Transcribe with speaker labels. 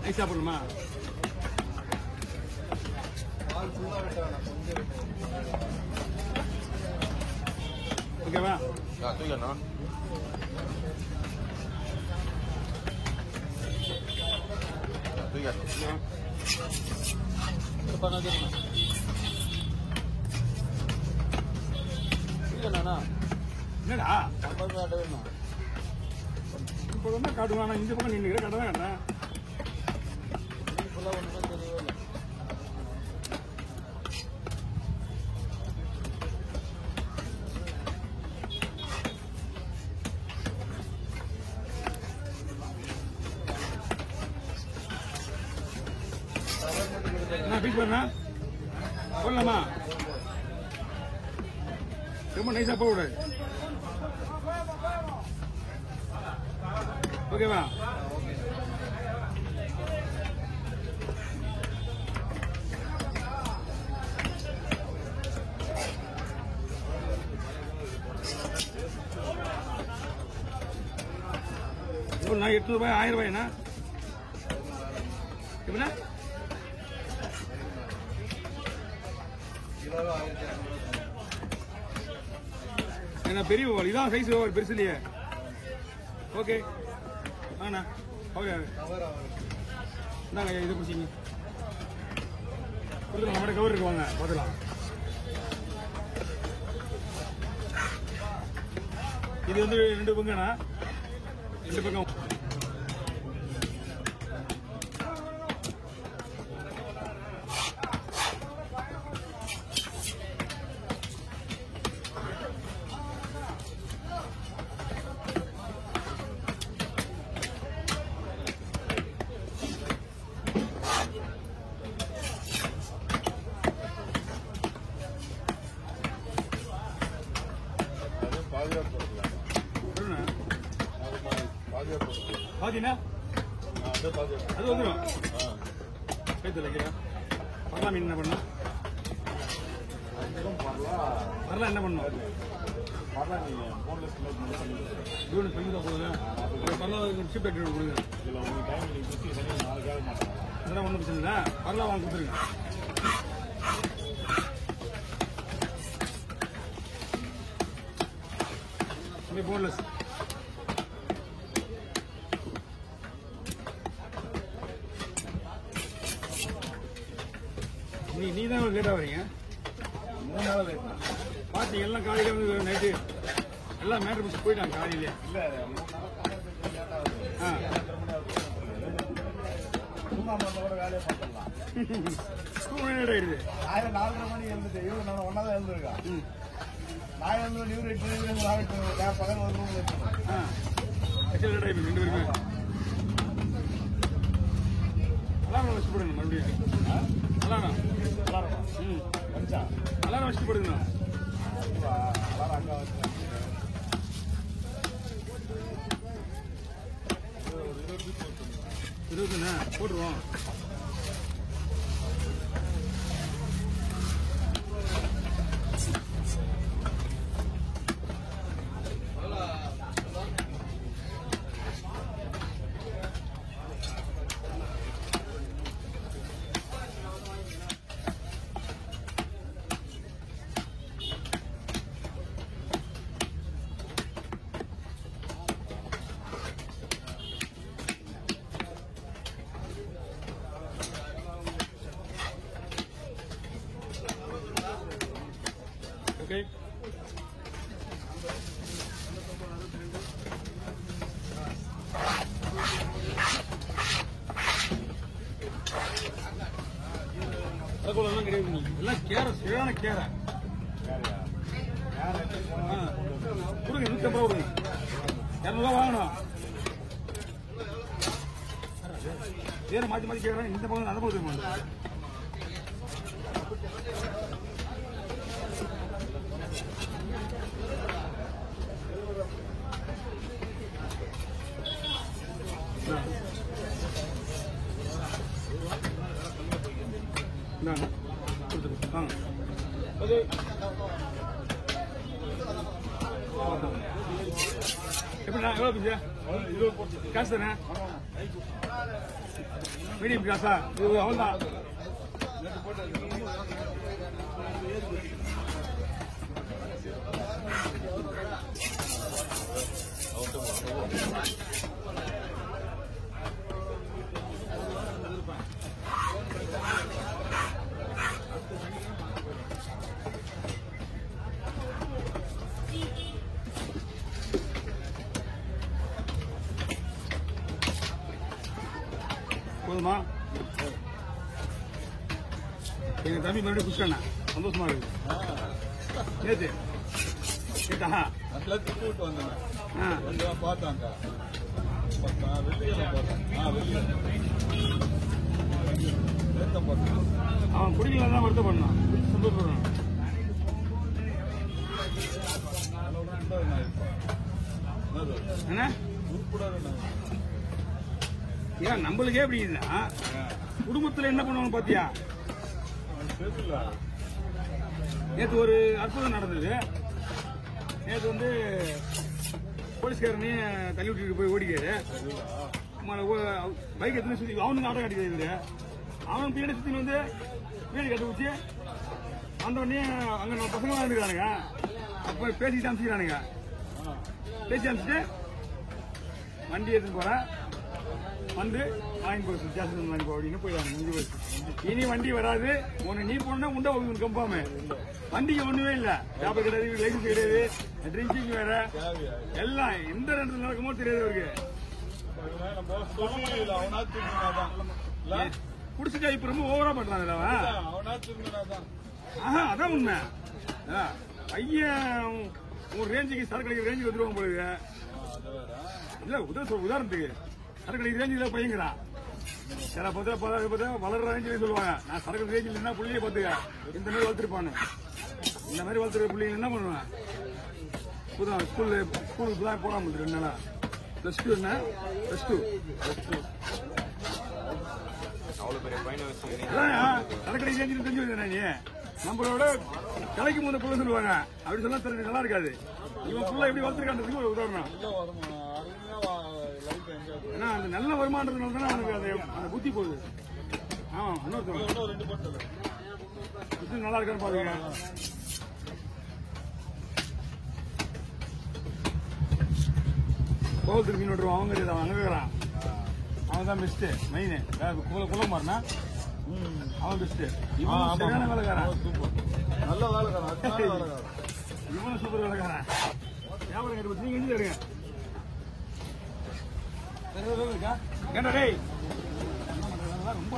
Speaker 1: நைஸா போடணுமா? ஓகேவா?
Speaker 2: தூக்கணும்.
Speaker 1: என்னடா இப்போ தான் காட்டுவான். இந்த பக்கம் நின்று கடை தான் காட்டுறேன். என்ன பீஸ் பண்ணா போடலாமா? ரொம்ப நைஸா போடக்கூடாது. ஓகேவா? நான் 800 ரூபாய் 1000 ரூபாய்ண்ணா எப்படின்னா என்ன பெரிய ஓவல் இதான் சைஸ் ஓவர் பெருசு இல்லையே. ஓகே ஆண்ணா ஓகே இந்தாங்க இதை பிடிச்சிங்க கொடுத்துருங்க. நம்மகிட்ட கவர் இருக்கு வாங்க பார்த்துக்கலாம். இது வந்து 2 பங்குண்ணா 2 பக்கம். பாத்தீங்கன்னா அது வந்துடும். பரலா மீன் என்ன பண்ணும்? பரலா என்ன பண்ணும்? பரலா ஷிப் கட்டி கொடுங்க. அதெல்லாம் ஒன்றும் பிரச்சனை இல்லை. பரலா வாங்க கொடுத்துருங்க. போன்லெஸ் நீ தான் லேட்டா வரீங்க. 3 நாள் பார்ட்டி எல்லாம் காலையில வந்து நைட்டு எல்லாம் மேட்ரு முடிச்சு போயிட்டாங்க காலையிலே.
Speaker 2: வேலையை பார்த்துடலாம்.
Speaker 1: ஆயிடுது
Speaker 2: 4:30 மணி எழுந்துட்டு இவரு நான் ஒன்னாதான் எழுந்திருக்கேன். நான் எழுந்து இவரு 8 பகல் வந்து
Speaker 1: லேட் ஆகி 2 பேருமே அலாரம் வச்சு போடுங்க. மறுபடியும் அலாரம் அலாரம் வச்சு போடுங்க.
Speaker 2: அலாரம் அங்க வச்சு
Speaker 1: 20 போட்டுருவோம். Okay. அதெல்லாம் கிடையாது. நீ எல்லாம் கேரை சரியான கேரை கொடுங்க. 150 ரூபா கொடுங்க. 200 வாங்கணும். வேற மாத்தி மாத்தி கேட்கறேன். இந்த பக்கம் அந்த பக்கம் எப்படி எப்படிண்ணா எவ்வளோ பீஸு
Speaker 2: 20
Speaker 1: காசு தானே மீடியம் காசா இது அவ்வளோதான் போதுமா எங்க தம்பி மறுபடியும் குடிச்சாண்ணா சந்தோஷமா இருக்கு நேத்து கேட்டா
Speaker 2: நல்லா திட்டு வந்தேன்
Speaker 1: ஆ
Speaker 2: கொஞ்சம் பார்த்தாங்க வெளியே பார்த்தேன்
Speaker 1: அவன் குடிக்கலாம் தான் வருத்தப்படணும் சந்தோஷப்படணும் என்ன ஏன் நம்மளுக்கே எப்படின்னா குடும்பத்துல என்ன பண்ணுவாங்க பாத்தியா நேற்று ஒரு அற்புதம் நடந்தது நேற்று வந்து போலீஸ்காரனையும் தள்ளி விட்டுட்டு போய் ஓடிக்காரு பைக் எத்தனை சுத்தி அவனுக்கு ஆட்டோ காட்டிக்கிறாரு அவன் பின்னாடி சுத்தி வந்து வீடு கட்ட வச்சு வந்தோடனே அங்க நம்ம பசங்க இருந்துக்கிறானுங்க அப்ப பேசிட்டு அனுப்பிச்சுக்கிறானுங்க பேசி அனுப்பிச்சுட்டு வண்டி எடுத்துட்டு போறேன் வந்து வாங்கி போய் ஜாஸ்தி வாங்கி போ அப்படின்னு போயிடுவாங்க முடிஞ்சு போய் இனி வண்டி வராது ஒன்னு நீ போனா உண்டா உங்களுக்கு கம்பாம வண்டிக்கு ஒண்ணுமே இல்ல ஜாபர் கிடையாது லைசன்ஸ் கிடையாது ட்ரிங்கிங் வேற எல்லாம் எந்த இடத்துல நடக்குமோ தெரியாது அவருக்கு குடிச்சிட்டா இப்ப ரொம்ப ஓவரா பண்றாங்க அதான் உண்மை பையன் ஒரு ரேஞ்சுக்கு சரக்கு அடிக்கிற ரேஞ்சுக்கு வந்துருவாங்க போலுங்க இல்ல உதாரணத்துக்கு சரக்கு அடிக்கிற ரேஞ்சுக்கு பையங்கிறான் சில பார்த்தா வளர்ற ரேஞ்சில் சொல்லுவாங்க நான் சரக்கு ரேஞ்சில் என்ன புள்ளியே பார்த்துக்க இந்த மாதிரி வளர்த்துருப்பானு இந்த மாதிரி வளர்த்துற பிள்ளைங்க என்ன பண்ணுவேன் புதுதான் ஸ்கூலுக்கு தான் போடாம 2 நாளா +2 என்ன +2 சரக்கு அடிக்கிற ரேஞ்சில் தெரிஞ்சு வைக்கிறேன் நீ நம்மளோட கலைக்கு முந்த புள்ள சொல்லுவாங்க அப்படி சொன்னா நல்லா இருக்காது இவன் புள்ள எப்படி வளர்த்துருக்கான்றதுக்கு ஒரு உதாரணம் ஏன்னா அந்த நல்ல வருமானதுனால தானே அவனுக்கு அந்த புத்தி போகுது ஆமா இன்னொருத்தர் நல்லா இருக்கான்னு பாருங்க கோவத்துக்கு மீன் விட்டுருவான் அவங்க கிடையாது அங்க இருக்கிறான் அவன் தான் பெஸ்ட் மெயின் குலமாறினா அவன் பெஸ்ட் இவன் சரியான வேலைக்காரன்
Speaker 2: நல்ல வேலைக்காரன்
Speaker 1: இவனும் சூப்பர் வேலைக்காரன் வியாபாரம் கேட்டு நீங்க எங்க இருங்க கேட்டா டேய் ரொம்ப